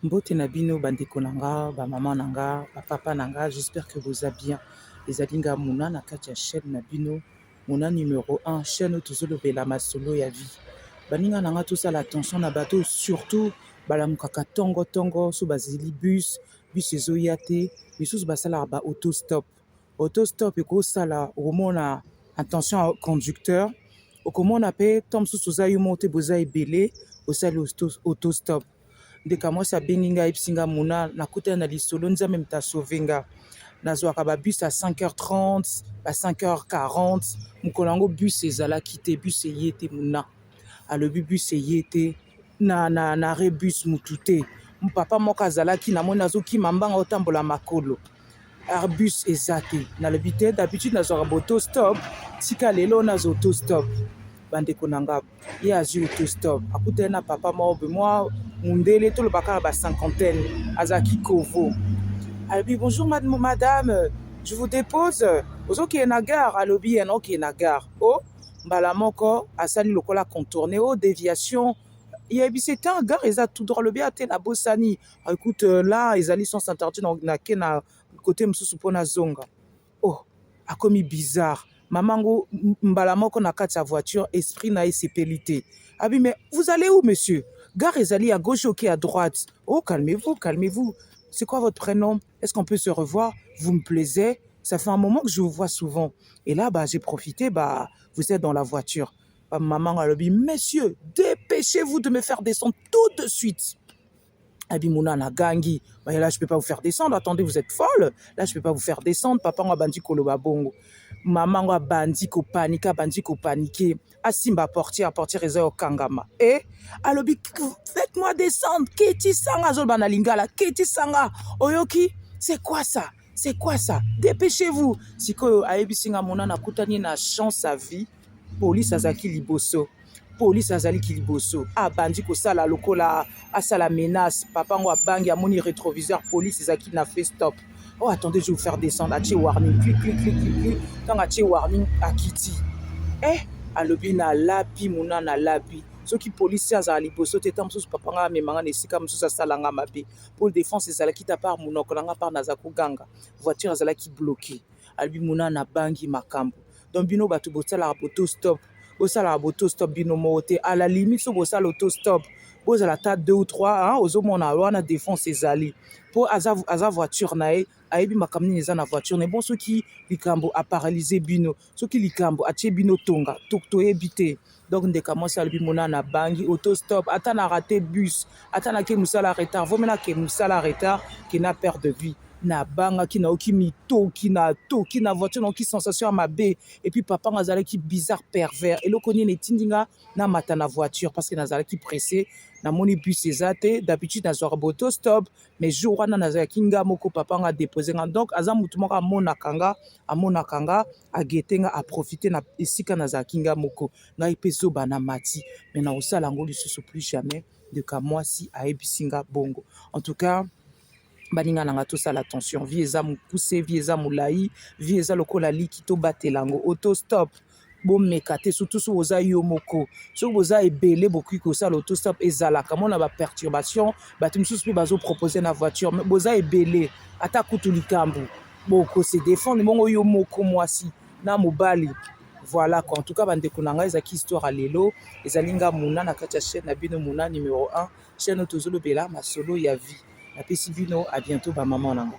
Mbote na bino bandeko nanga, ba maman nanga, ba papa nanga, j'espère que vous allez bien. Les alinga muna na kati ya chaîne na bino, muna numéro 1, chaîne tozolo bela masolo ya vie. Baninga nanga tout ça l'attention na bateau surtout balamukaka tongo tongo so bazili bus ezoyate, misusu basala ba autostop. Autostop eko sala omona attention au conducteur. Okomona pe tom susu za yo monte boza ebele osali autostop. Ndeka mwasi abengi ngai ayebisi nga muna nakutana na lisolo nzambe moto asauve nga. Nazwaka ba bus à 5h30 à 5h40 mokolo yango bus ezalaki te, bus eye te muna alobi bus eye te na arrêt bus mutu te. Papa moko azalaki namoni azokima mbanga otambola makolo Airbus eza te nalobi te d'habitude nazwaka ba autostop tika lelo nazo autostop. Bandeko nanga ye azwi autostop akutana na papa moko moi mundele tolobaka ba cinquantaine azaki kovo alobi bonjour madame, je vous dépose ozokende na gare alobi ena okende na gare o mbala moko asali lokola contourner o déviation yebisi te gare eza tout droit alobi ate na bosani écoute là ezali sens interdit na ke na côté mosusu mpona zonga oh akomi bizarre. Mamango mbala moko na kati ya voiture esprit na esepeli te abi mais vous allez où monsieur? Gare ezali à gauche ou à droite? Oh calmez-vous, calmez-vous. C'est quoi votre prénom? Est-ce qu'on peut se revoir? Vous me plaisez? Ça fait un moment que je vous vois souvent. Et là, j'ai profité, vous êtes dans la voiture. Maman a dit, messieurs, dépêchez-vous de me faire descendre tout de suite. Abimouna na gangi. Là, je ne peux pas vous faire descendre. Attendez, vous êtes folle. Là, je ne peux pas vous faire descendre. Papa m'a bandi koloba bongo. Maman m'a bandi ko paniqué. Asimba portière eza kangama. Et alobi, faites-moi descendre. Keti sanga zol banalingala. Keti sanga. Oyoki, c'est quoi ça? C'est quoi ça? Dépêchez-vous. Siko ayebisinga mona na kutani na chance à vie. Police azaki liboso. Police azali kiliboso abandi kosala lokola asala menace papa ngo abangi amoni rétroviseur police ezaki na fait stop. Oh attendez, je vais vous faire descendre atie warning clic clic clic clic tant atie warning akiti alobi na lapi muna na lapi soki police azali liboso te tam susu papa nga memanga nesika mususu asalanga mabe pour défense ezalaki ta part munoko nanga par nazako ganga voiture azalaki bloquée alobi muna na bangi makambo donc bino batu botala auto stop osala autostop bino mote à la limite so bosala autostop bozala ta 2 ou 3 ozomona wana défense ezali po aza voiture na ye ayebi makambo nini eza na voiture ne bon soki likambo aparalyse bino soki likambo atie bino tonga toyebi te. Donc ndeka mwasi alobi mona na bangi autostop ata na raté bus ata na ke mosala retard vomena ke mosala retard ke na perte de vie na banga ki na oki mitoki na voiture na oki sensation ya mabe et puis papa ngazalaki bizarre pervers eloko nini etindinga na mata na voiture parce que nazalaki pressé na moni bus eza te d'habitude nazwaka boto stop mais jour wana nazalaki nga moko papa nga déposer nga donc aza mutu moko amonaka nga agete nga aprofite na esika nazalaki nga moko ngai mpe zoba na mati mais na osala yango lisusu plus jamais de ka mwasi ayebisi nga bongo. En tout cas baninga nanga tosala attention vie eza mokuse vie eza molai vie eza lokola liki tobatelango autostop bomeka te surtout so oza yo moko soki boza ebele bokoki kosala autostop ezalaka mona baperturbation bato mosusu mpe bazopropose na voiture mais boza ebele ata kutu likambo bokose défendre bongo yo moko mwasi na mobali. Voilà quoi. En tout cas bandeko nanga ezaki histoire lelo ezalinga muna na kati ya chaîne na bino muna numéro 1 chaîne tozolobela masolo ya vie. La PCBino, à bientôt, maman.